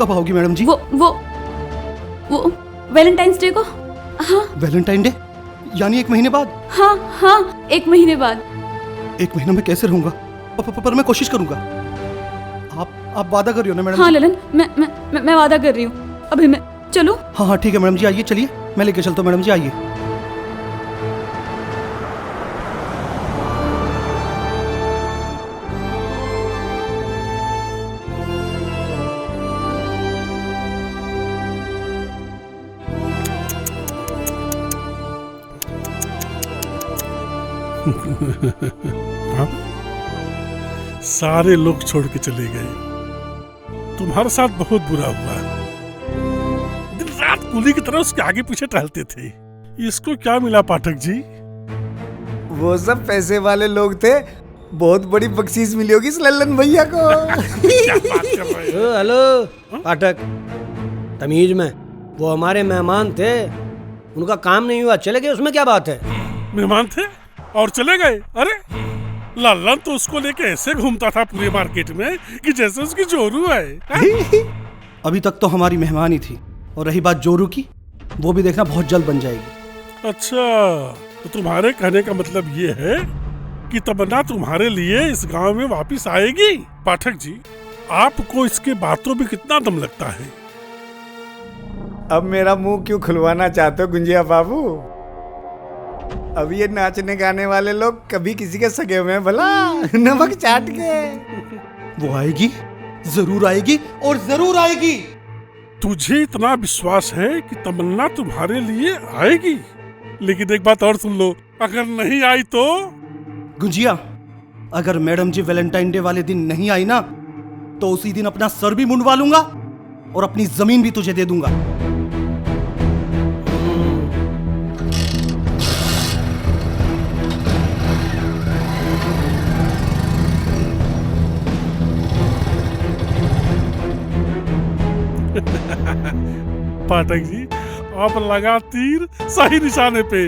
कब आओगी मैडम जी? वो वैलेंटाइंस डे को। हाँ वैलेंटाइन डे यानी 1 महीने बाद? हाँ 1 महीने बाद। 1 महीना में कैसे रहूंगा? पर मैं कोशिश करूंगा। आप वादा कर रही हो ना मैडम? हाँ ललन, मैं वादा कर रही हूँ। अभी मैं चलूं? हाँ ठीक है मैडम जी, आइए चलिए, मैं लेके चलता हूँ मैडम जी, आइए। सारे लोग छोड़ के चले गए। तुम्हारे साथ बहुत बुरा हुआ। दिन रात कुली की तरह उसके आगे पीछे टहलते थे। इसको क्या मिला पाठक जी? वो सब पैसे वाले लोग थे, बहुत बड़ी बख्शीश मिली होगी इस लल्लन भैया को। क्या बात कर रहे हो? हेलो पाठक, तमीज में, वो हमारे मेहमान थे, उनका काम नहीं हुआ, चले गए, उसमें क्या बात है? मेहमान थे और चले गए? अरे लल्लन तो उसको लेके ऐसे घूमता था पूरे मार्केट में कि जैसे उसकी जोरू है। अभी तक तो हमारी मेहमान ही थी, और रही बात जोरू की, वो भी देखना बहुत जल्द बन जाएगी। अच्छा, तो तुम्हारे कहने का मतलब ये है कि तमन्ना तुम्हारे लिए इस गांव में वापस आएगी? पाठक जी, आपको इसके बातों में कितना दम लगता है? अब मेरा मुंह क्यों खुलवाना चाहते हो गुंजिया बाबू? अब ये नाचने गाने वाले लोग कभी किसी के सगे हुए हैं भला? नमक चाट के। वो आएगी, जरूर आएगी, और जरूर आएगी। तुझे इतना विश्वास है कि तमन्ना तुम्हारे लिए आएगी? लेकिन एक बात और सुन लो, अगर नहीं आई तो? गुंजिया, अगर मैडम जी वैलेंटाइन डे वाले दिन नहीं आई ना, तो उसी दिन अपना सर भी मुंडवा लूंगा और अपनी जमीन भी तुझे दे दूंगा। पाठक जी, आप लगा तीर सही निशाने पे।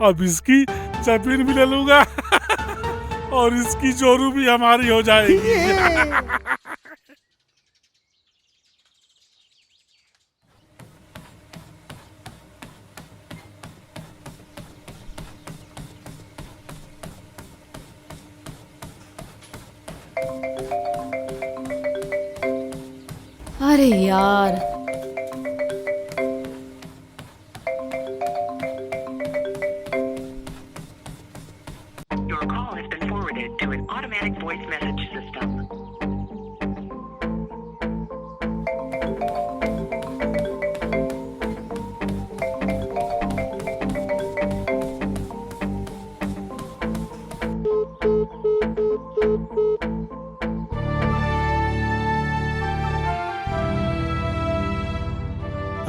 अब इसकी जमीन भी ले लूंगा और इसकी जोरू भी हमारी हो जाएगी। अरे यार, Your call has been forwarded to an automatic voice message system.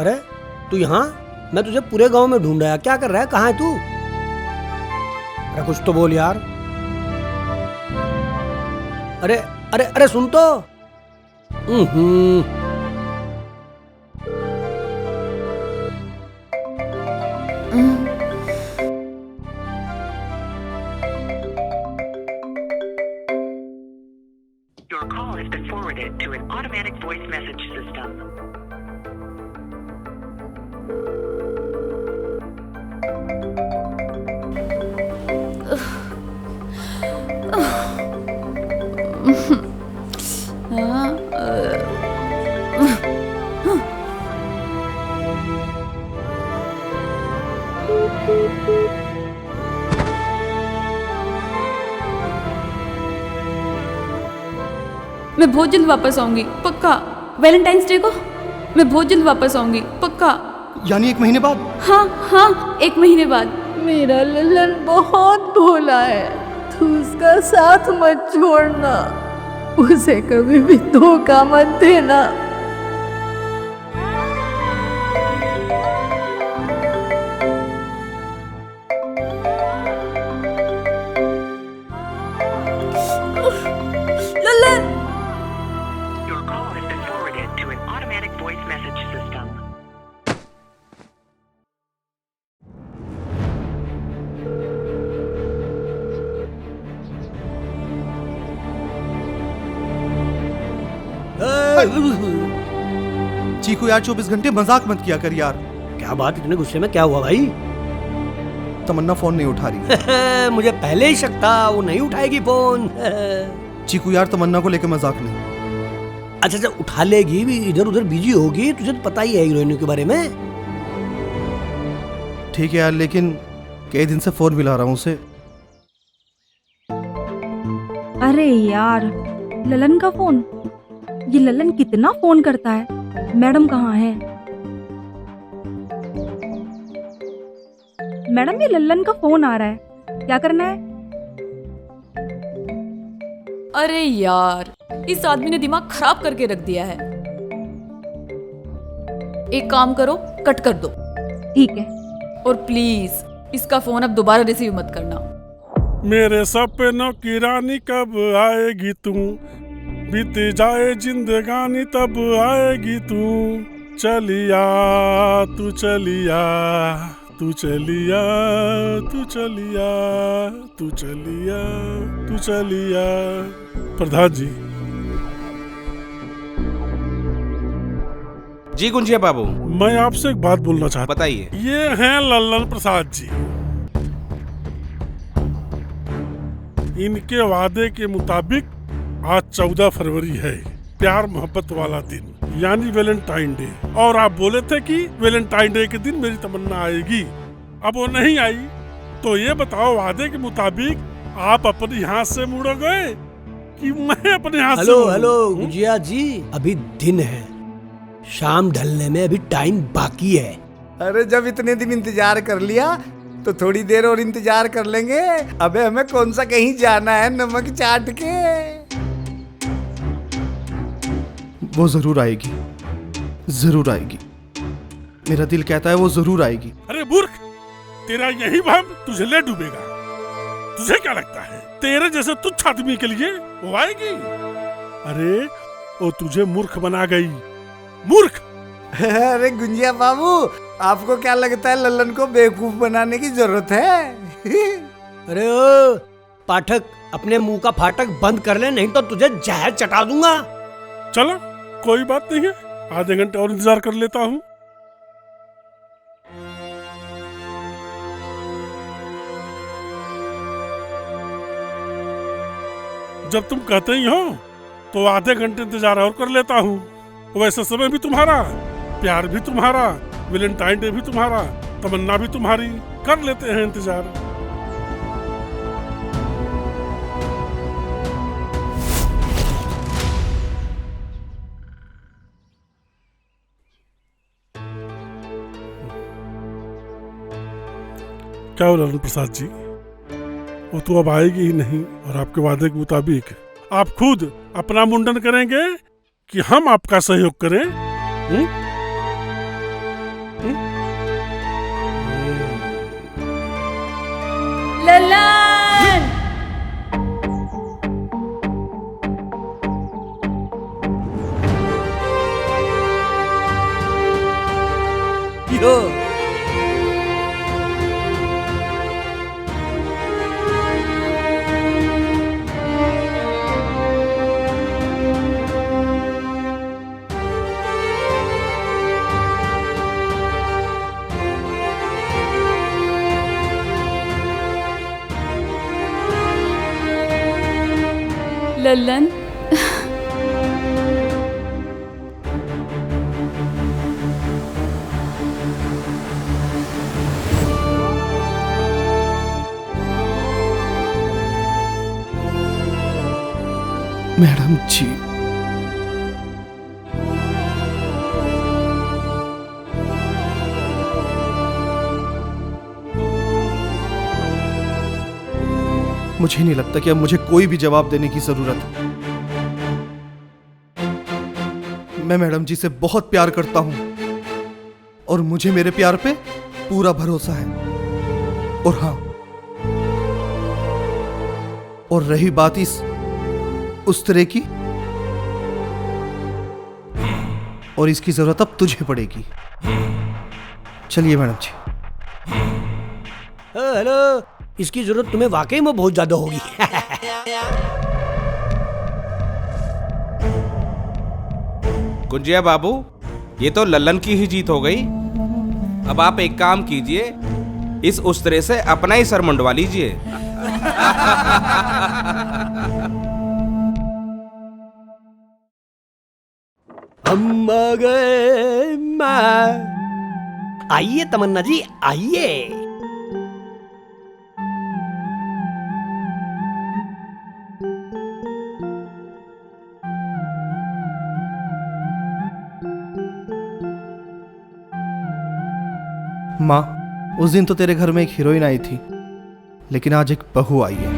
अरे तू यहाँ? मैं तुझे पूरे गांव में ढूंढ रहा। क्या कर रहा है? कहाँ है तू? अरे कुछ तो बोल यार। अरे अरे अरे सुन तो। Your call has been forwarded to an automatic voice message system. मैं बहुत जल्द वापस आऊंगी, पक्का। वैलेंटाइंस डे को मैं बहुत जल्द वापस आऊंगी, पक्का। यानी 1 महीने बाद? हाँ 1 महीने बाद। मेरा ललन बहुत भोला है, तू उसका साथ मत छोड़ना, उसे कभी भी धोखा मत देना। Lalan! Your call has been forwarded to an automatic voice message system. चीकू यार 24 घंटे मजाक मत किया कर यार। क्या बात, इतने गुस्से में क्या हुआ भाई? तमन्ना फोन नहीं उठा रही। मुझे पहले ही शक था वो नहीं उठाएगी फोन। चीकू यार तमन्ना को लेके मजाक नहीं। अच्छा उठा लेगी भी, इधर उधर बिजी होगी, तुझे तो पता ही है हीरोइनों के बारे में। ठीक है यार, लेकिन कई दिन से फोन मिला रहा हूँ उसे। अरे यार ललन का फोन, ये ललन कितना फोन करता है। मैडम कहाँ है? मैडम ये ललन का फोन आ रहा है, क्या करना है? अरे यार, इस आदमी ने दिमाग खराब करके रख दिया है। एक काम करो, कट कर दो। ठीक है। और प्लीज इसका फोन अब दोबारा रिसीव मत करना। मेरे सपनों की रानी कब आएगी तू, बीत जाए जिंदगानी तब आएगी तू, चलिया तू चलिया तू चलिया तू चलिया तू चलिया तू चलिया। प्रधान जी। जी गुंजिया बाबू, मैं आपसे एक बात बोलना चाहता हूँ। बताइए। ये हैं लल्लन प्रसाद जी। इनके वादे के मुताबिक आज 14 फरवरी है, प्यार मोहब्बत वाला दिन, यानी वैलेंटाइन डे। और आप बोले थे कि वैलेंटाइन डे के दिन मेरी तमन्ना आएगी। अब वो नहीं आई, तो ये बताओ वादे के मुताबिक आप अपने यहाँ से मुड़ोगे कि मैं अपने यहाँ से? हेलो गुजिया जी, अभी दिन है, शाम ढलने में अभी टाइम बाकी है। अरे जब इतने दिन इंतजार कर लिया तो थोड़ी देर और इंतजार कर लेंगे। अबे हमें कौन सा कहीं जाना है नमक चाट के। वो जरूर आएगी, जरूर आएगी। मेरा दिल कहता है वो जरूर आएगी। अरे मूर्ख, तेरा यही भ्रम तुझे ले डूबेगा। तुझे क्या लगता है तेरे जैसे तुच्छ आदमी के लिए वो आएगी? अरे वो तुझे मूर्ख बना गई, मूर्ख। अरे गुंजिया बाबू, आपको क्या लगता है लल्लन को बेवकूफ बनाने की जरूरत है? अरे ओ पाठक, अपने मुंह का फाटक बंद कर ले, नहीं तो तुझे जहर चटा दूंगा। चलो कोई बात नहीं है, आधे घंटे और इंतजार कर लेता हूँ। जब तुम कहते ही हो तो आधे घंटे इंतजार और कर लेता हूँ। वैसे समय भी तुम्हारा, प्यार भी तुम्हारा, वैलेंटाइन डे भी तुम्हारा, तमन्ना भी तुम्हारी। कर लेते हैं इंतजार। क्या हो ललन प्रसाद जी, वो तो अब आएगी ही नहीं, और आपके वादे के मुताबिक आप खुद अपना मुंडन करेंगे कि हम आपका सहयोग करें? ललन! यो ललन, मैडम जी, मुझे नहीं लगता कि अब मुझे कोई भी जवाब देने की जरूरत है। मैं मैडम जी से बहुत प्यार करता हूं और मुझे मेरे प्यार पे पूरा भरोसा है। और हाँ, और रही बात उस तरह की, और इसकी जरूरत अब तुझे पड़ेगी। चलिए मैडम जी। हेलो, इसकी जरूरत तुम्हें वाकई में बहुत ज्यादा होगी। गुंजिया बाबू, ये तो लल्लन की ही जीत हो गई। अब आप एक काम कीजिए, इस उस्तरे से अपना ही सर मुंडवा लीजिए। हम आ गए माँ। आइए तमन्ना जी, आइए। माँ, उस दिन तो तेरे घर में एक हीरोइन आई थी, लेकिन आज एक बहू आई है।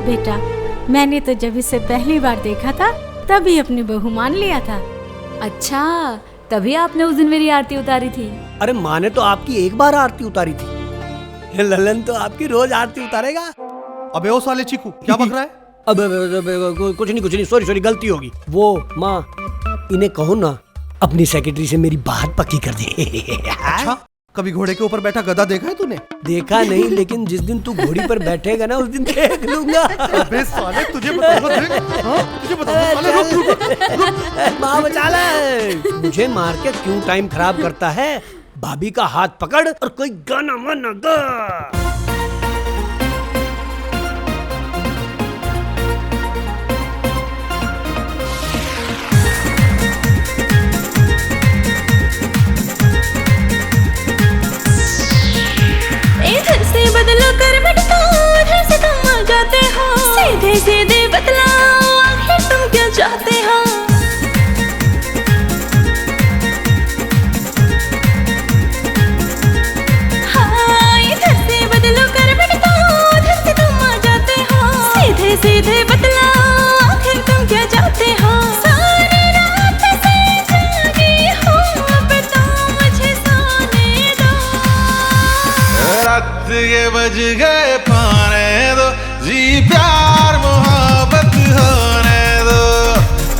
बेटा, मैंने तो जब इसे पहली बार देखा था तभी अपनी बहू मान लिया था। अच्छा, तभी आपने उस दिन मेरी आरती उतारी थी। अरे माँ ने तो आपकी एक बार आरती उतारी थी, ललन तो आपकी रोज आरती उतारेगा। अबे ओ साले चीकू, क्या बक रहा है? अब कुछ नहीं, सॉरी गलती होगी। वो माँ, इन्हें कहो ना अपनी सेक्रेटरी से मेरी बात पक्की कर दे। अच्छा, कभी घोड़े के ऊपर बैठा गधा देखा है तूने? देखा नहीं, लेकिन जिस दिन तू घोड़ी पर बैठेगा ना उस दिन देख लूंगा। अबे साले, तुझे बताऊंगा, देख। हाँ, तुझे बताऊंगा साले, रुक। माँ बचा ले। मुझे मार के क्यों टाइम खराब करता है? भाभी का हाथ पकड़ और कोई गाना वाना गा। बदलो कर मिटता उधर से तुम आ जाते हो, सीधे सीधे बतलाओ आखिर तुम क्या चाहते हो। हाँ, इधर से बदलो कर मिटता उधर से तुम आ जाते हो, सीधे सीधे बतलाओ आखिर तुम क्या चाहते हो। सारी रात से जागी हो, अब तो मुझे सोने दो। रात के बज गए पाने दो जी, प्यार मोहब्बत होने दो।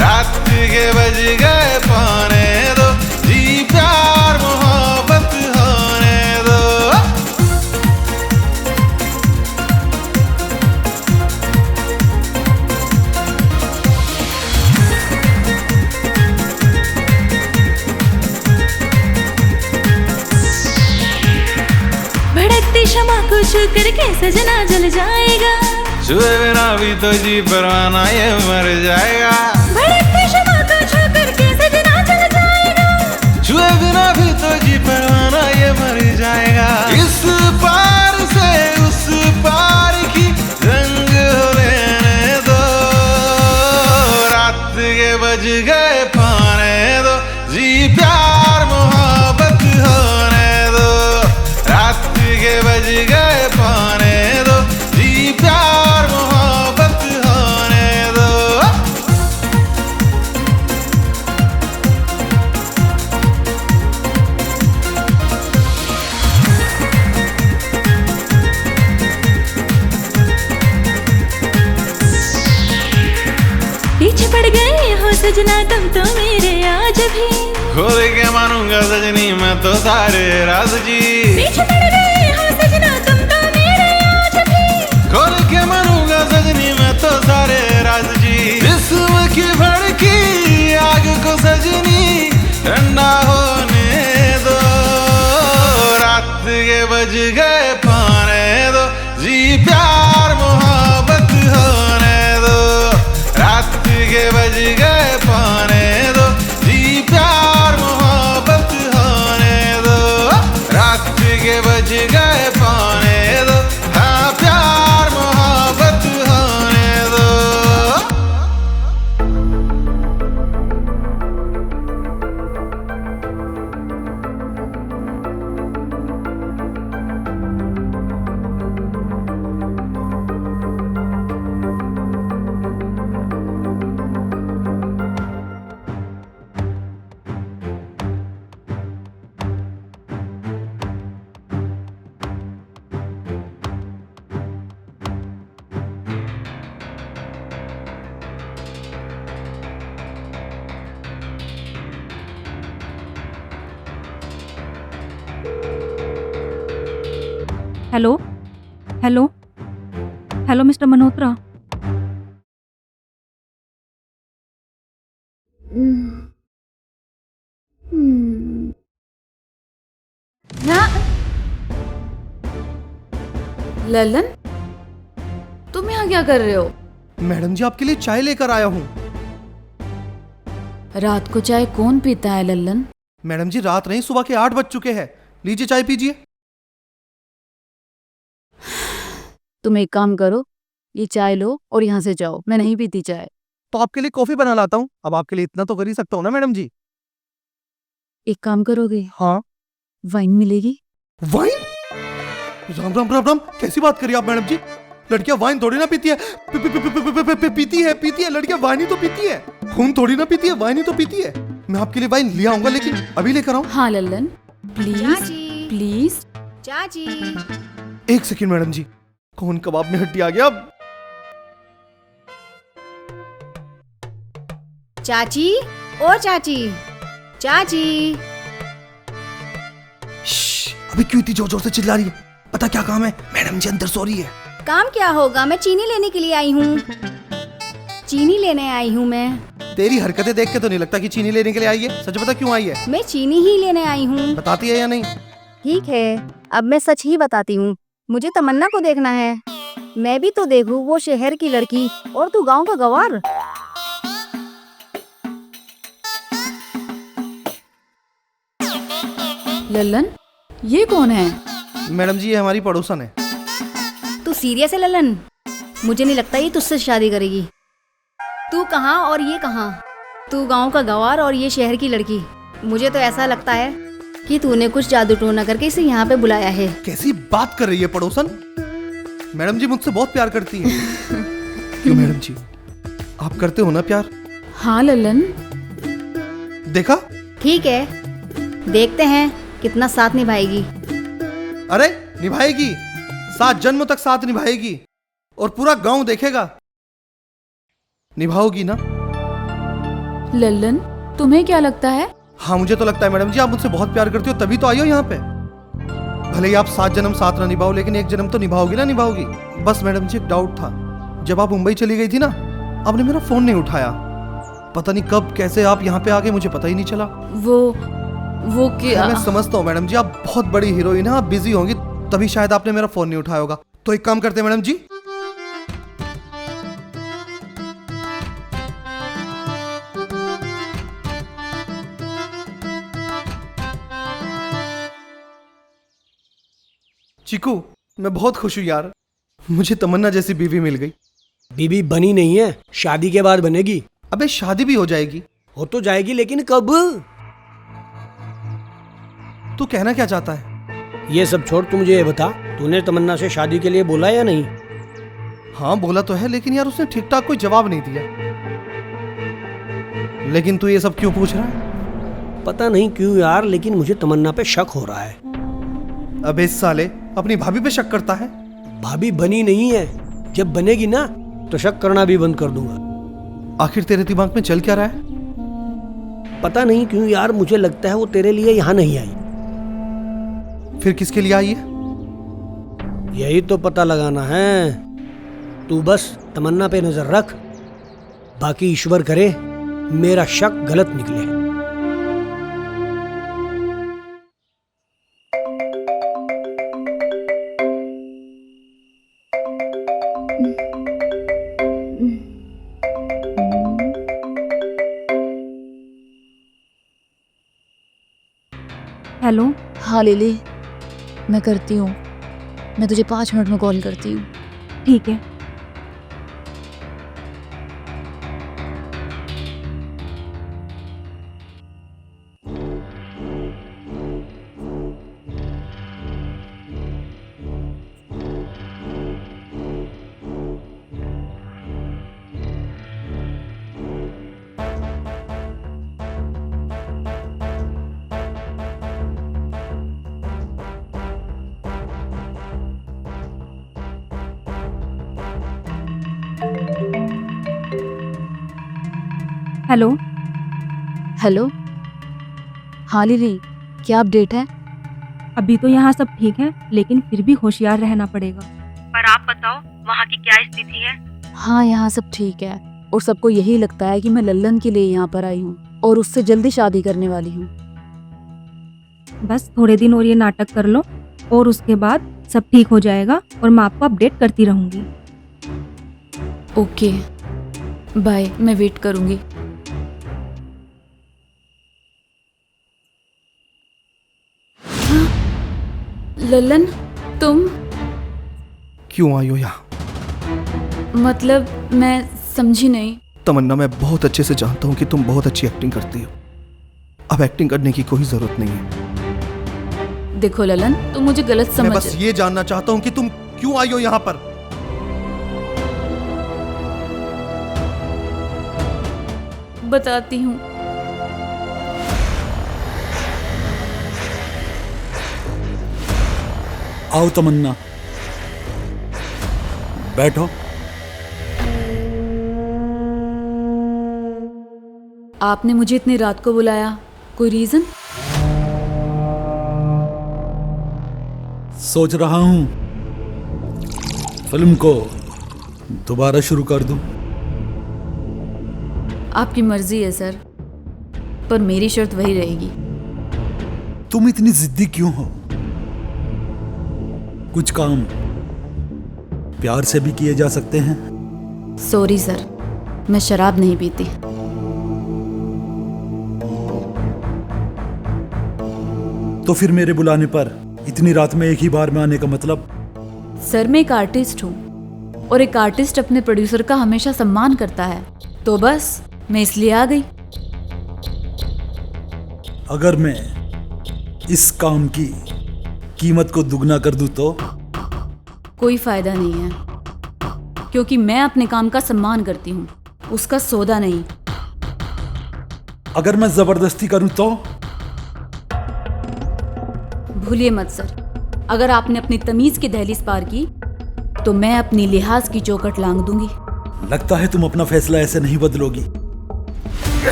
रात के बज गए पाने दो जी, प्यार मोहब्बत होने दो। भड़कती शमा को छू करके सजना जल जाएगा, छुए बिना भी तो जी परवाना ये मर जाएगा। भड़कती शमा को छू करके सजना जल जाएगा, छुए बिना भी तो जी परवाना ये मर जाएगा। इस पार से उस पार की रंग लेने दो। रात के बज गए पाने दो जी, प्यार मोहब्बत होने दो। रात के बज गए पाने दो जी, प्यार मोहब्बत होने दो। पीछे पड़ गए हो सजना तुम तो मेरे आज भी, खोल के मानूंगा सजनी मैं तो सारे राज जी। पीछे पड़ गए हो सजना तुम तो मेरे आज भी, खोल के मानूंगा सजनी मैं तो सारे राज जी। जिस्म की भड़की आग को सजनी ठंडा होने दो। रात के बज गए पाने दो जी, प्यार मोहब्बत होने दो। रात के बज गए पाने दो जी, प्यार मोहब्बत होने दो। रात के बज गए पाने दो, हाँ प्यार मोहब्बत होने दो। Hello hello hello mister Malhotra. Lalan, तुम यहाँ क्या कर रहे हो? मैडम जी आपके लिए चाय लेकर आया हूँ। रात को चाय कौन पीता है ललन? मैडम जी रात नहीं, सुबह के 8 बज चुके हैं। लीजिए चाय पीजिए। तुम एक काम करो, ये चाय लो और यहाँ से जाओ, मैं नहीं पीती चाय। तो आपके लिए कॉफी बना लाता हूँ। अब आपके लिए इतना तो कर ही सकता हूँ ना मैडम जी। एक काम करोगे? हाँ। वाइन मिलेगी? वाइन? राम राम राम राम, कैसी बात करी आप मैडम जी? लड़कियां वाइन थोड़ी ना पीती है। पीती है लड़कियां वाइन ही तो पीती है। खून थोड़ी ना पीती है, वाइन ही तो पीती है। मैं आपके लिए वाइन ले आऊंगा, लेकिन अभी लेकर आऊं? हाँ ललन, प्लीज प्लीज। चाची। एक सेकंड मैडम जी, कौन कबाब में हड्डी आ गया? चाची, ओ चाची, चाची। अभी क्यों इतनी जोर जोर से चिल्ला रही है? पता क्या काम है? मैडम जी अंदर सो रही है। काम क्या होगा, मैं चीनी लेने के लिए आई हूँ। चीनी लेने आई हूँ मैं। तेरी हरकतें देख के तो नहीं लगता कि चीनी लेने के लिए आई है। सच बता क्यों आई है? मैं चीनी ही लेने आई हूँ। बताती है या नहीं? ठीक है, अब मैं सच ही बताती हूँ। मुझे तमन्ना को देखना है। मैं भी तो देखूँ, वो शहर की लड़की और तू गांव का गवार। ललन, ये कौन है? मैडम जी ये हमारी पड़ोसन है। तू सीरियस है ललन? मुझे नहीं लगता ये तुझसे शादी करेगी। तू कहाँ और ये कहाँ? तू गांव का गवार और ये शहर की लड़की। मुझे तो ऐसा लगता है कि तूने कुछ जादू टोना करके इसे यहाँ पे बुलाया है। कैसी बात कर रही है पड़ोसन? मैडम जी मुझसे बहुत प्यार करती हैं। क्यों मैडम जी, आप करते हो ना प्यार? हाँ ललन। देखा? ठीक है, देखते हैं कितना साथ निभाएगी। अरे निभाएगी, 7 जन्मों तक साथ निभाएगी और पूरा गांव देखेगा। निभाओगी ना? ललन, तुम्हें क्या लगता है? हाँ मुझे तो लगता है मैडम जी आप मुझसे बहुत प्यार करती हो, तभी तो आई हो यहाँ पे। भले ही आप 7 जन्म साथ ना निभाओ, लेकिन एक जन्म तो निभाओगी ना निभाओगी। बस मैडम जी एक डाउट था, जब आप मुंबई चली गई थी ना, आपने मेरा फोन नहीं उठाया। पता नहीं कब कैसे आप यहाँ पे आ गए, मुझे पता ही नहीं चला। वो क्या? मैं समझता हूँ मैडम जी आप बहुत बड़ी हीरोइन है, आप बिजी होंगी, तभी शायद आपने मेरा फोन नहीं उठाया होगा। तो एक काम करते हैं मैडम जी, चीकू मैं बहुत खुश हूँ यार, मुझे तमन्ना जैसी बीवी मिल गई। बीवी बनी नहीं है, शादी के बाद बनेगी। अबे शादी भी हो जाएगी। हो तो जाएगी, लेकिन कब? तू कहना क्या चाहता है? ये सब छोड़, तू मुझे ये बता, तूने तमन्ना से शादी के लिए बोला या नहीं? हाँ बोला तो है, लेकिन यार उसने ठीक ठाक कोई जवाब नहीं दिया। लेकिन तू ये सब क्यों पूछ रहा है? पता नहीं क्यों यार, लेकिन मुझे तमन्ना पे शक हो रहा है। अबे साले अपनी भाभी पे शक करता है? भाभी बनी नहीं है, जब बनेगी ना तो शक करना भी बंद कर दूंगा। आखिर तेरे दिमाग में चल क्या रहा है? पता नहीं क्यों यार, मुझे लगता है वो तेरे लिए यहाँ नहीं आई। फिर किसके लिए आई है? यही तो पता लगाना है। तू बस तमन्ना पे नजर रख, बाकी ईश्वर करे मेरा शक गलत निकले। हेलो। हाँ लिली, मैं करती हूँ, मैं तुझे 5 मिनट में कॉल करती हूँ। ठीक है। हेलो। हेलो। हाँ लिली, क्या अपडेट है? अभी तो यहाँ सब ठीक है, लेकिन फिर भी होशियार रहना पड़ेगा। पर आप बताओ वहाँ की क्या स्थिति है? हाँ यहाँ सब ठीक है, और सबको यही लगता है कि मैं लल्लन के लिए यहाँ पर आई हूँ और उससे जल्दी शादी करने वाली हूँ। बस थोड़े दिन और ये नाटक कर लो और उसके बाद सब ठीक हो जाएगा और मैं आपको अपडेट करती रहूंगी। ओके बाय, मैं वेट करूंगी। हाँ? ललन तुम क्यों आई हो यहाँ? मतलब मैं समझी नहीं। तमन्ना, मैं बहुत अच्छे से जानता हूँ कि तुम बहुत अच्छी एक्टिंग करती हो। अब एक्टिंग करने की कोई जरूरत नहीं है। देखो ललन, तुम मुझे गलत समझ। मैं बस ये जानना चाहता हूँ कि तुम क्यों आई हो यहाँ पर। बताती हूँ। आओ तमन्ना, बैठो। आपने मुझे इतनी रात को बुलाया, कोई रीजन? सोच रहा हूं फिल्म को दोबारा शुरू कर दूं। आपकी मर्जी है सर, पर मेरी शर्त वही रहेगी। तुम इतनी जिद्दी क्यों हो? कुछ काम प्यार से भी किए जा सकते हैं। सॉरी सर, मैं शराब नहीं पीती। तो फिर मेरे बुलाने पर इतनी रात में एक ही बार में आने का मतलब? सर मैं एक आर्टिस्ट हूँ और एक आर्टिस्ट अपने प्रोड्यूसर का हमेशा सम्मान करता है, तो बस मैं इसलिए आ गई। अगर मैं इस काम की कीमत को दुगना कर दूं तो? कोई फायदा नहीं है, क्योंकि मैं अपने काम का सम्मान करती हूँ, उसका सौदा नहीं। अगर मैं जबरदस्ती करूं तो? भूलिए मत सर, अगर आपने अपनी तमीज की दहलीज पार की तो मैं अपनी लिहाज की चौखट लांग दूंगी। लगता है तुम अपना फैसला ऐसे नहीं बदलोगी।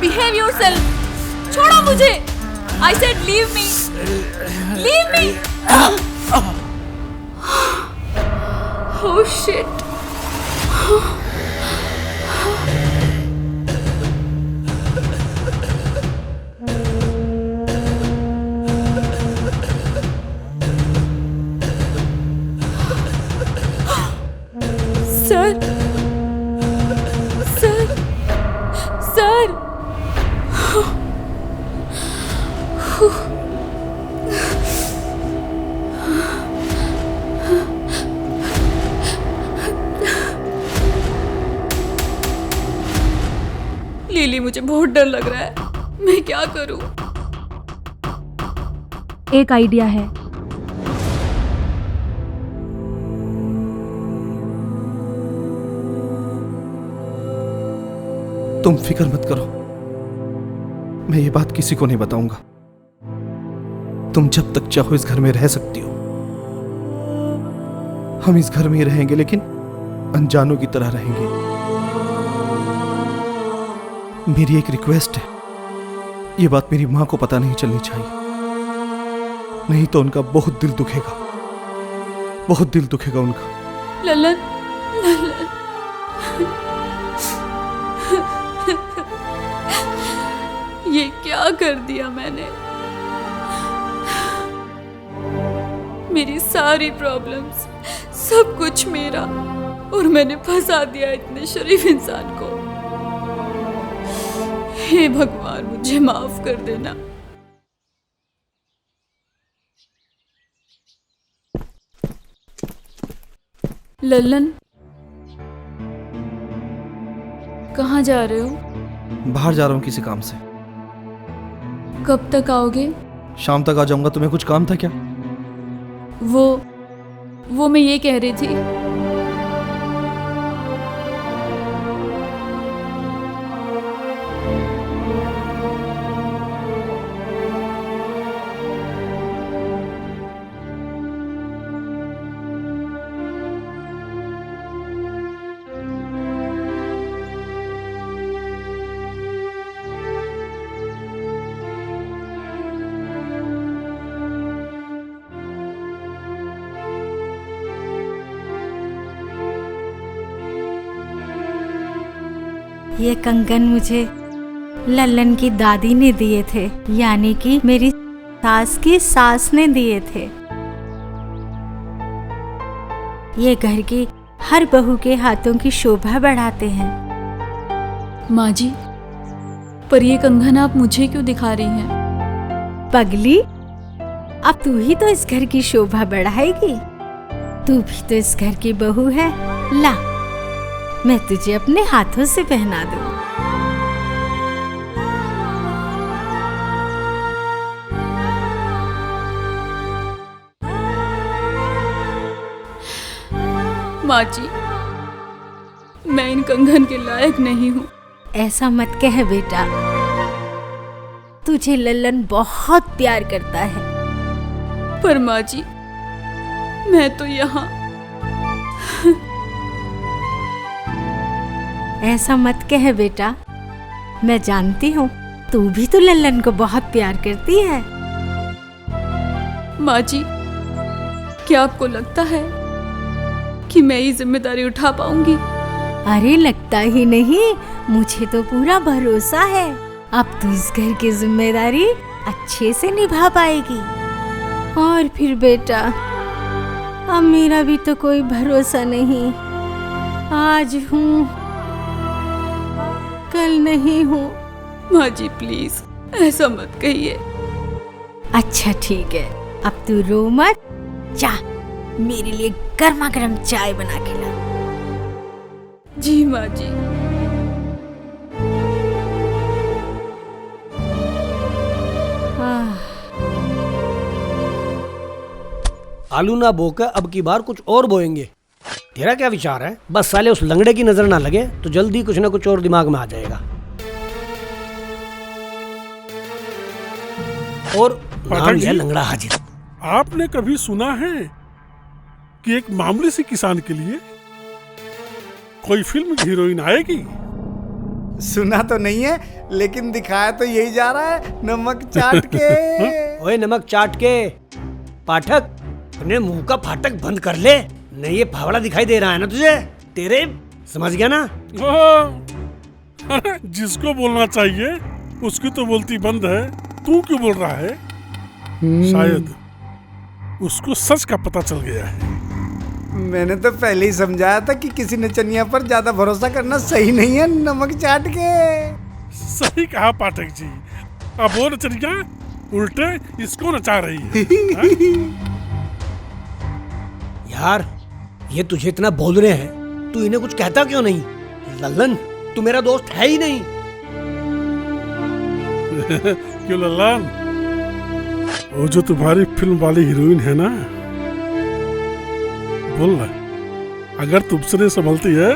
Behave yourself! छोड़ो मुझे! I said leave me! Leave me! Oh shit! Sir, sir, sir! Lily, मुझे बहुत डर लग रहा है, मैं क्या करूं? एक आइडिया है। तुम फिक्र मत करो, मैं ये बात किसी को नहीं बताऊंगा। तुम जब तक चाहो इस घर में रह सकती हो। हम इस घर में ही रहेंगे, लेकिन अनजानों की तरह रहेंगे। मेरी एक रिक्वेस्ट है, ये बात मेरी मां को पता नहीं चलनी चाहिए, नहीं तो उनका बहुत दिल दुखेगा, बहुत दिल दुखेगा उनका। ललन, ललन। ये क्या कर दिया मैंने? मेरी सारी प्रॉब्लम्स, सब कुछ मेरा, और मैंने फंसा दिया इतने शरीफ इंसान को। हे भगवान, मुझे माफ कर देना। ललन, कहाँ जा रहे हो? बाहर जा रहा हूँ किसी काम से। कब तक आओगे? शाम तक आ जाऊंगा। तुम्हें कुछ काम था क्या? वो मैं ये कह रही थी। ये कंगन मुझे लल्लन की दादी ने दिए थे, यानी कि मेरी सास की सास ने दिए थे। ये घर की हर बहू के हाथों की शोभा बढ़ाते हैं। माँ जी, पर ये कंगन आप मुझे क्यों दिखा रही हैं? पगली, अब तू ही तो इस घर की शोभा बढ़ाएगी। तू भी तो इस घर की बहू है। ला, मैं तुझे अपने हाथों से पहना दूं। माँ जी, मैं इन कंगन के लायक नहीं हूँ। ऐसा मत कह बेटा, तुझे लल्लन बहुत प्यार करता है। पर माँ जी, मैं तो यहाँ ऐसा मत कह बेटा, मैं जानती हूँ तू भी तो लल्लन को बहुत प्यार करती है। माँ जी, क्या आपको लगता है कि मैं ये जिम्मेदारी उठा पाऊंगी? अरे लगता ही नहीं, मुझे तो पूरा भरोसा है। अब तू इस घर की जिम्मेदारी अच्छे से निभा पाएगी। और फिर बेटा, अब मेरा भी तो कोई भरोसा नहीं। आज हूँ, कल नहीं हूँ। माँ जी प्लीज ऐसा मत कहिए। अच्छा ठीक है, अब तू रो मत। जा, मेरे लिए गर्मा गर्म चाय बना के ला। जी माँ जी। आलू ना बोकर अब की बार कुछ और बोएंगे। तेरा क्या विचार है? बस साले उस लंगड़े की नजर ना लगे तो जल्दी कुछ ना कुछ और दिमाग में आ जाएगा। और नाम है लंगड़ा हाजिर। आपने कभी सुना है कि एक मामूली सी किसान के लिए कोई फिल्म हीरोइन आएगी? सुना तो नहीं है, लेकिन दिखाया तो यही जा रहा है, नमक चाट के। ओए नमक चाट के पाठक, अपने मुंह का फाटक बंद कर ले। नहीं ये फावड़ा दिखाई दे रहा है ना तुझे? तेरे समझ गया ना? जिसको बोलना चाहिए उसकी तो बोलती बंद है, तू क्यों बोल रहा है? शायद उसको सच का पता चल गया है। मैंने तो पहले ही समझाया था कि किसी नचनिया पर ज्यादा भरोसा करना सही नहीं है, नमक चाट के। सही कहा पाठक जी। अब वो नचनिया उल्टे इसको नचा रही है। यार ये तुझे इतना बोल रहे हैं, तू इन्हें कुछ कहता क्यों नहीं? लल्लन तू मेरा दोस्त है ही नहीं। क्यों लल्लन? वो जो तुम्हारी फिल्म वाली हीरोइन है ना, बोल ना, अगर तुमसे नहीं संभलती है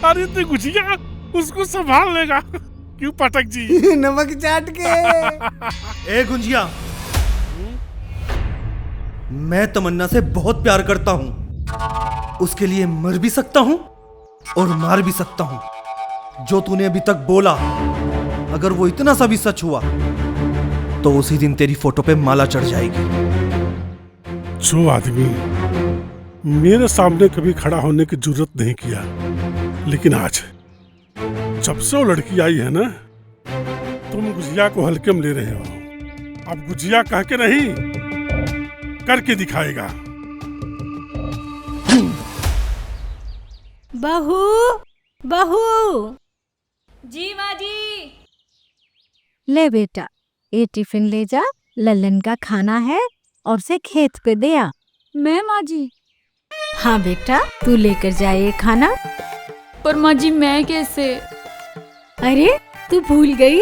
अरे तो गुजिया उसको संभाल लेगा। क्यों पाठक जी? नमक चाट के। ए गुंजिया, मैं तमन्ना से बहुत प्यार करता हूं। उसके लिए मर भी सकता हूं और मार भी सकता हूं। जो तूने अभी तक बोला, अगर वो इतना सा भी सच हुआ तो उसी दिन तेरी फोटो पे माला चढ़ जाएगी। जो आदमी मेरे सामने कभी खड़ा होने की जरूरत नहीं किया, लेकिन आज जब से वो लड़की आई है ना, तुम गुजिया को हल्के में ले रहे हो। अब गुजिया कह के नहीं, करके दिखाएगा। बहू, बहू। जी माँ जी। ले बेटा, ये टिफिन ले जा, लल्लन का खाना है और उसे खेत पे दे आ। मैं माँ जी? हाँ बेटा, तू लेकर जाए ये खाना। पर माँ जी मैं कैसे? अरे तू भूल गई,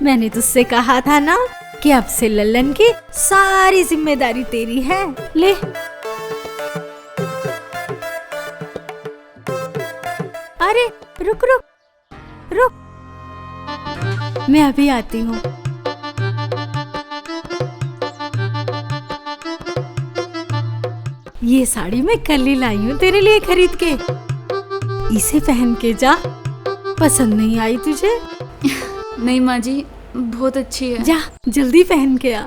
मैंने तुझसे कहा था ना कि अब से लल्लन की सारी जिम्मेदारी तेरी है। ले। अरे रुक रुक रुक, मैं अभी आती हूँ। ये साड़ी मैं कल ही लाई हूँ तेरे लिए खरीद के। इसे पहन के जा। पसंद नहीं आई तुझे? नहीं माँ जी, बहुत अच्छी है। जा जल्दी पहन के आ।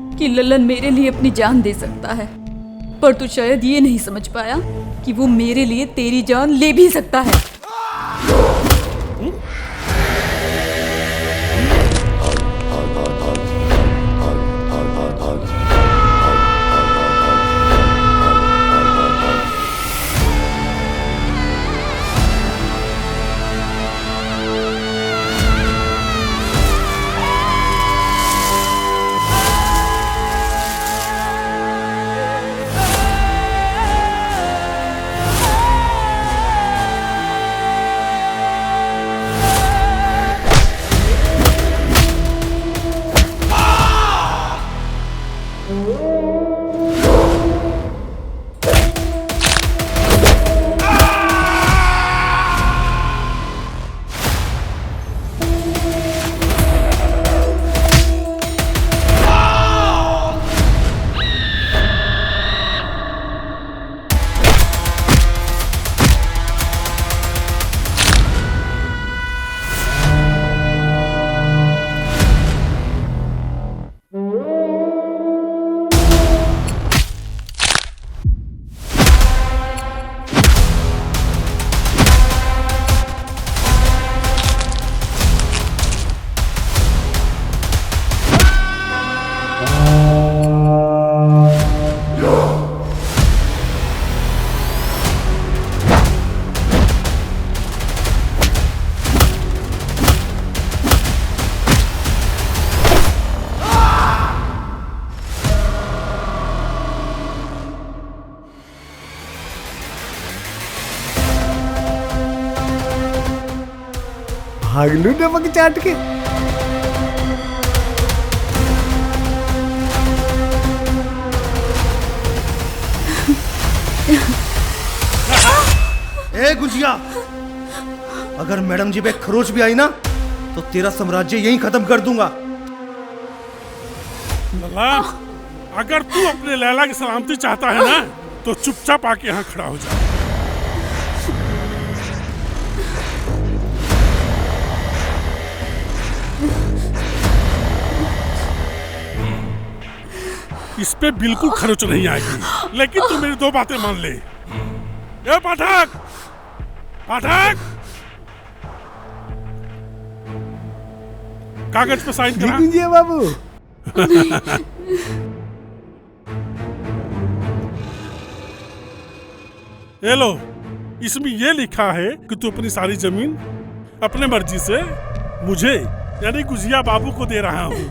कि ललन मेरे लिए अपनी जान दे सकता है, पर तू शायद ये नहीं समझ पाया कि वो मेरे लिए तेरी जान ले भी सकता है। भाग लू नमक चाट के। ए गुजिया, अगर मैडम जी पे खरोच भी आई ना तो तेरा साम्राज्य यहीं खत्म कर दूंगा। लला, अगर तू अपने लैला की सलामती चाहता है ना तो चुपचाप आके यहाँ खड़ा हो जा। इस पे बिल्कुल खरोच नहीं आएगी, लेकिन तू मेरी 2 बातें मान ले। ए पाठक, पाठक, कागज पे साइन करा। जी बाबू। ये लो, इसमें ये लिखा है कि तू अपनी सारी जमीन अपने मर्जी से मुझे यानी गुजिया बाबू को दे रहा हूँ।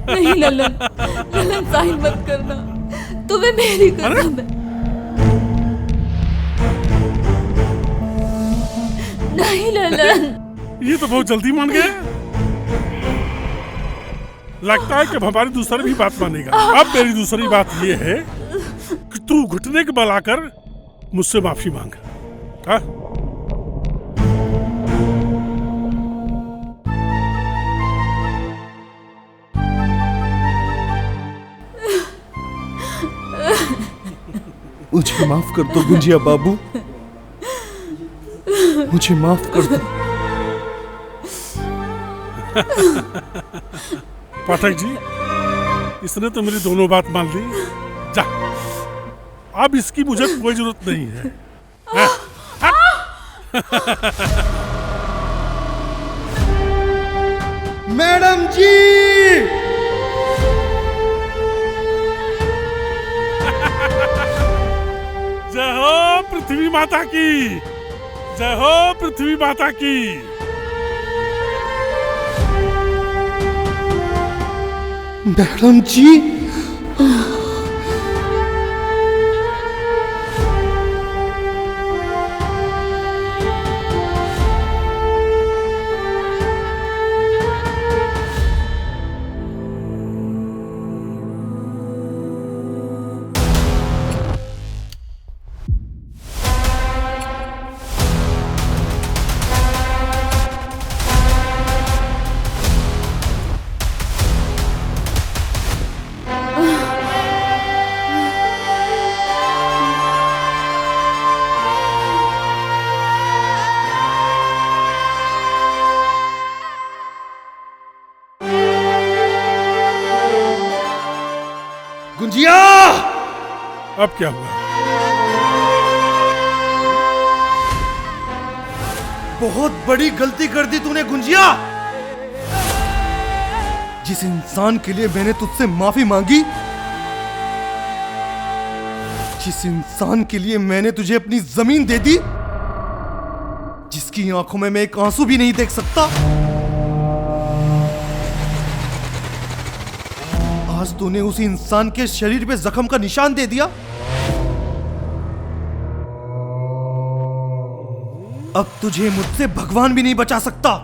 नहीं ललन, ललन साइन मत करना, तुम्हें मेरी कसम है। नहीं ललन। ये तो बहुत जल्दी मान गए। लगता है कि अब हमारी दूसरी भी बात मानेगा। अब मेरी दूसरी बात ये है कि तू घुटने के बल आकर मुझसे माफी मांग। हाँ? मुझे माफ कर दो गुंजिया बाबू, मुझे माफ कर दो। पाठक जी, इसने तो मेरी दोनों बात मान ली। जा, अब इसकी मुझे कोई जरूरत नहीं है। मैडम जी, जय हो पृथ्वी माता की, जय हो पृथ्वी माता की। मैडम जी, अब क्या हुआ? बहुत बड़ी गलती कर दी तूने गुंजिया। जिस इंसान के लिए मैंने तुझसे माफी मांगी, जिस इंसान के लिए मैंने तुझे अपनी जमीन दे दी, जिसकी आंखों में मैं एक आंसू भी नहीं देख सकता, आज तूने उस इंसान के शरीर पे जख्म का निशान दे दिया। अब तुझे मुझसे भगवान भी नहीं बचा सकता।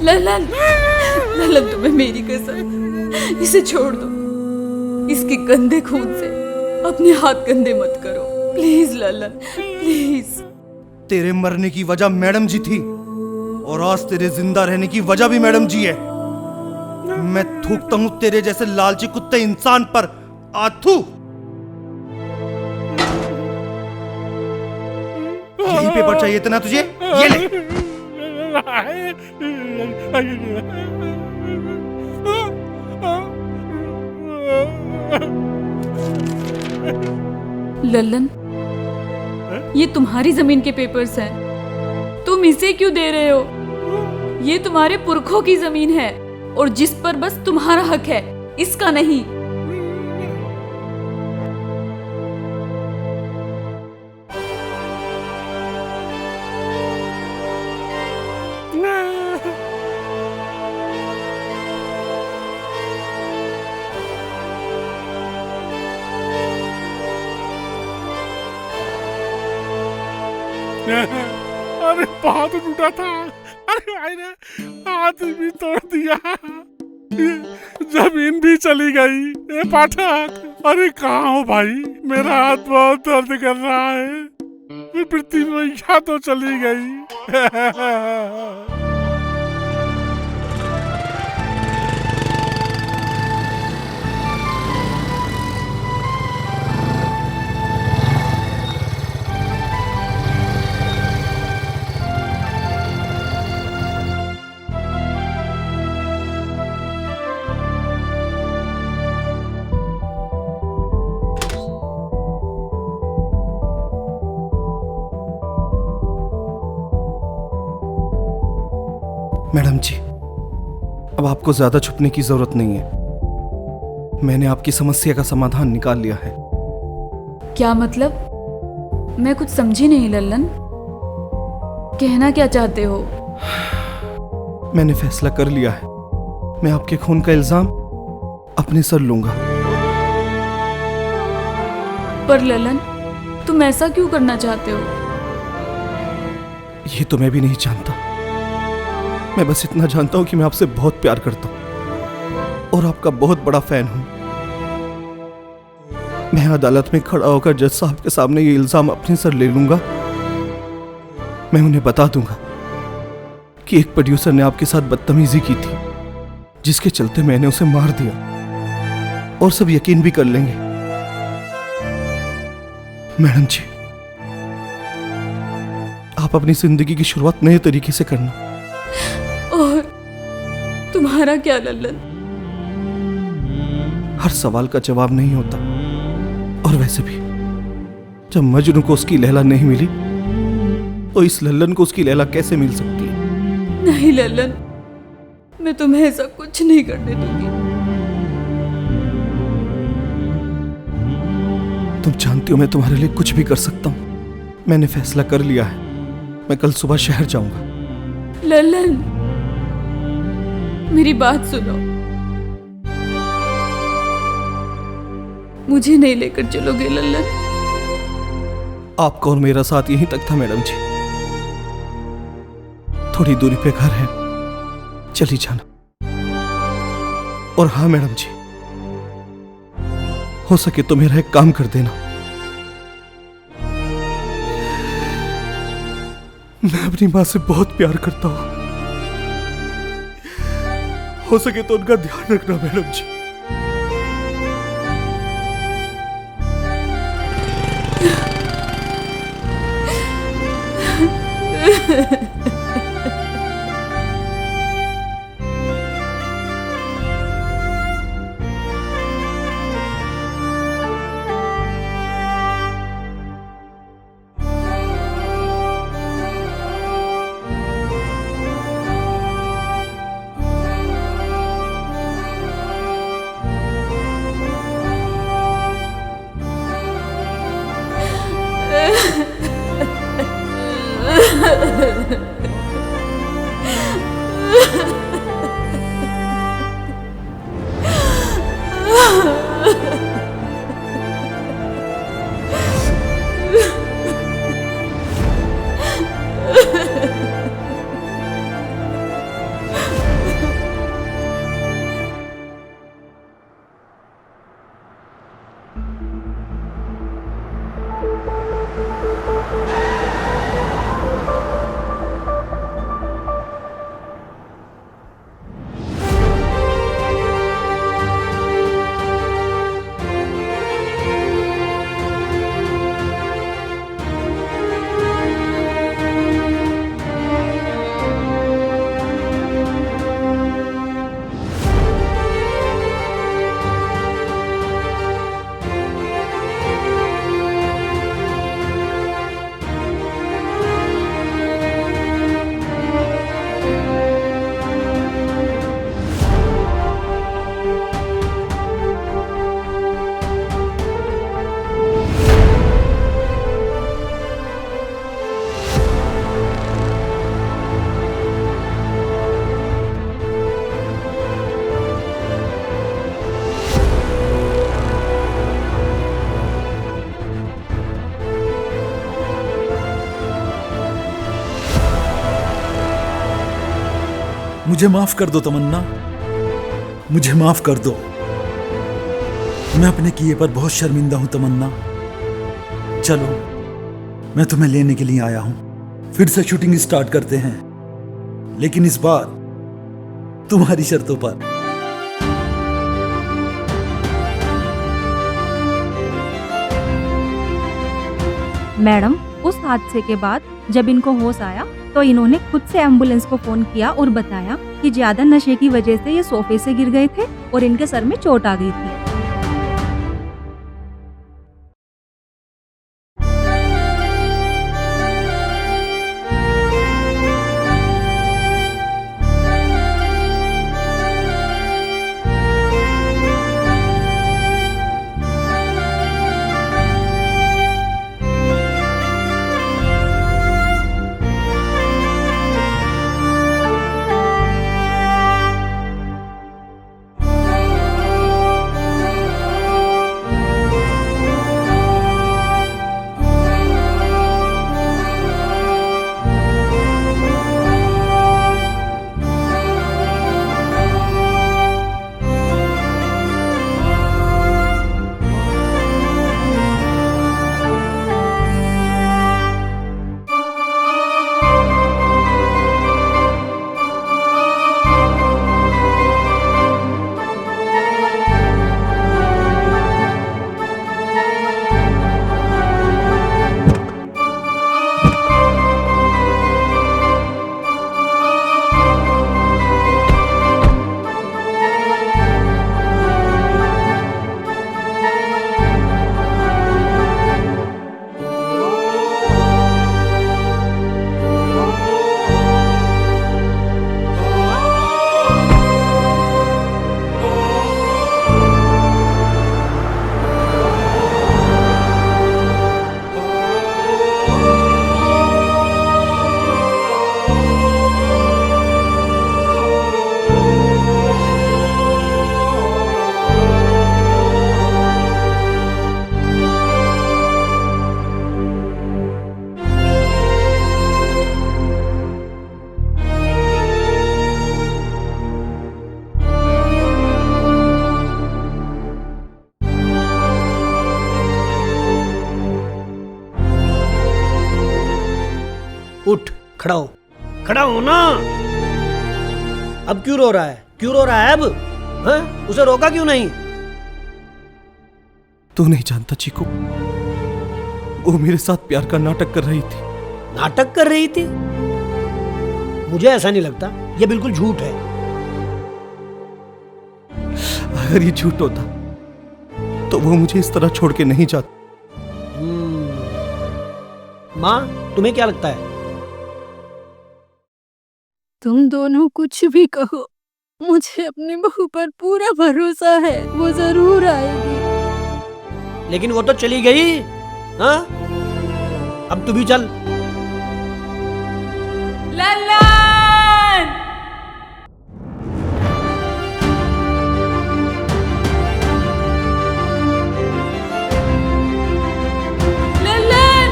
ललन, ललन तुम्हें मेरी कसम, इसे छोड़ दो। इसके गंदे खून से अपने हाथ गंदे मत करो, प्लीज ललन, प्लीज। तेरे मरने की वजह मैडम जी थी और आज तेरे जिंदा रहने की वजह भी मैडम जी है। मैं थूकता हूं तेरे जैसे लालची कुत्ते इंसान पर। आथू, यही पेपर चाहिए था ना तुझे? ये ले। ललन, ये तुम्हारी जमीन के पेपर्स हैं। तुम इसे क्यों दे रहे हो? ये तुम्हारे पुरखों की जमीन है और जिस पर बस तुम्हारा हक है, इसका नहीं। अरे बहुत टूटा था। अरे भाई ने हाथ भी तोड़ दिया, जमीन भी चली गई। ए पाठक, अरे कहाँ हो भाई? मेरा हाथ बहुत दर्द कर रहा है। पृथ्वी मैया तो चली गई। मैडम जी, अब आपको ज्यादा छुपने की जरूरत नहीं है। मैंने आपकी समस्या का समाधान निकाल लिया है। क्या मतलब? मैं कुछ समझी नहीं ललन, कहना क्या चाहते हो? मैंने फैसला कर लिया है, मैं आपके खून का इल्जाम अपने सर लूंगा। पर ललन, तुम ऐसा क्यों करना चाहते हो? ये तो मैं भी नहीं जानता। मैं बस इतना जानता हूं कि मैं आपसे बहुत प्यार करता हूं और आपका बहुत बड़ा फैन हूं। मैं अदालत में खड़ा होकर जज साहब के सामने ये इल्जाम अपने सर ले लूंगा। मैं उन्हें बता दूंगा कि एक प्रोड्यूसर ने आपके साथ बदतमीजी की थी, जिसके चलते मैंने उसे मार दिया, और सब यकीन भी कर लेंगे। मैडम जी, आप अपनी जिंदगी की शुरुआत नए तरीके से करना। और तुम्हारा क्या ललन? हर सवाल का जवाब नहीं होता, और वैसे भी जब मजनू को उसकी लैला नहीं मिली तो इस लल्लन को उसकी लैला कैसे मिल सकती है? नहीं ललन, मैं तुम्हें ऐसा कुछ नहीं करने दूंगी। तुम जानती हो मैं तुम्हारे लिए कुछ भी कर सकता हूं। मैंने फैसला कर लिया है, मैं कल सुबह शहर जाऊंगा। ललन, मेरी बात सुनो। मुझे नहीं लेकर चलोगे ललन? आपका और मेरा साथ यहीं तक था मैडम जी। थोड़ी दूरी पे घर है, चली जाना। और हाँ मैडम जी, हो सके तो मेरा एक काम कर देना। मैं अपनी माँ से बहुत प्यार करता हूं, हो सके तो उनका ध्यान रखना मैडम जी। मुझे माफ कर दो तमन्ना, मुझे माफ कर दो। मैं अपने किए पर बहुत शर्मिंदा हूं तमन्ना। चलो मैं तुम्हें लेने के लिए आया हूं, फिर से शूटिंग स्टार्ट करते हैं, लेकिन इस बार तुम्हारी शर्तों पर। मैडम, उस हादसे के बाद जब इनको होश आया तो इन्होंने खुद से एम्बुलेंस को फोन किया और बताया कि ज्यादा नशे की वजह से ये सोफे से गिर गए थे और इनके सर में चोट आ गई थी। उठ, खड़ा हो, खड़ा हो ना। अब क्यों रो रहा है? क्यों रो रहा है अब? हाँ? उसे रोका क्यों नहीं? तू नहीं जानता चीकू, वो मेरे साथ प्यार का नाटक कर रही थी। नाटक कर रही थी? मुझे ऐसा नहीं लगता, ये बिल्कुल झूठ है। अगर ये झूठ होता तो वो मुझे इस तरह छोड़ के नहीं जाती। माँ, तुम्हें क्या लगता है? तुम दोनों कुछ भी कहो, मुझे अपनी बहू पर पूरा भरोसा है, वो जरूर आएगी। लेकिन वो तो चली गई। हाँ? अब तू भी चल। ललन! ललन!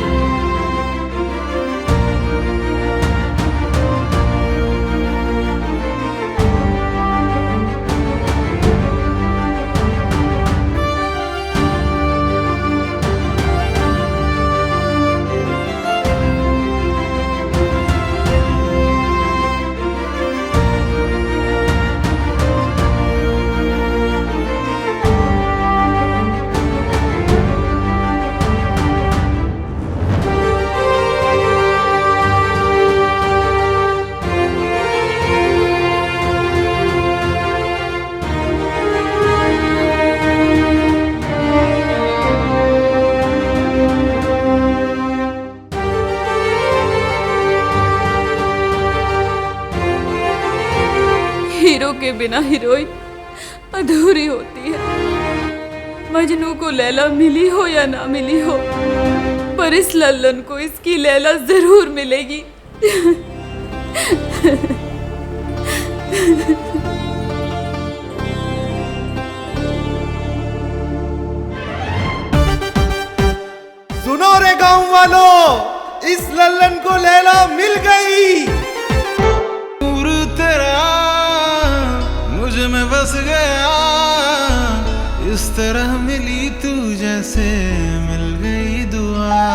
हीरो के बिना हीरोइन अधूरी होती है। मजनू को लैला मिली हो या ना मिली हो, पर इस लल्लन को इसकी लैला जरूर मिलेगी। सुनो रे गांव वालों, इस लल्लन को लैला मिल गई। नूर तेरा मुझ में बस गया, इस तरह मिली तू जैसे मिल गई दुआ।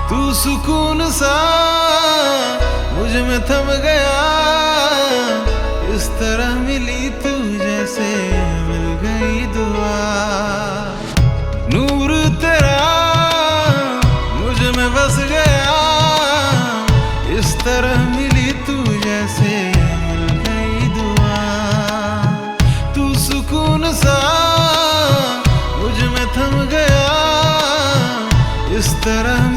तू सुकून सा मुझ में थम गया, इस तरह मिली तू जैसे मिल गई दुआ। नूर तेरा मुझ में बस गया, इस तरह मिली तू जैसे मिल गई दुआ। तू सुकून सा मुझ में थम गया, इस तरह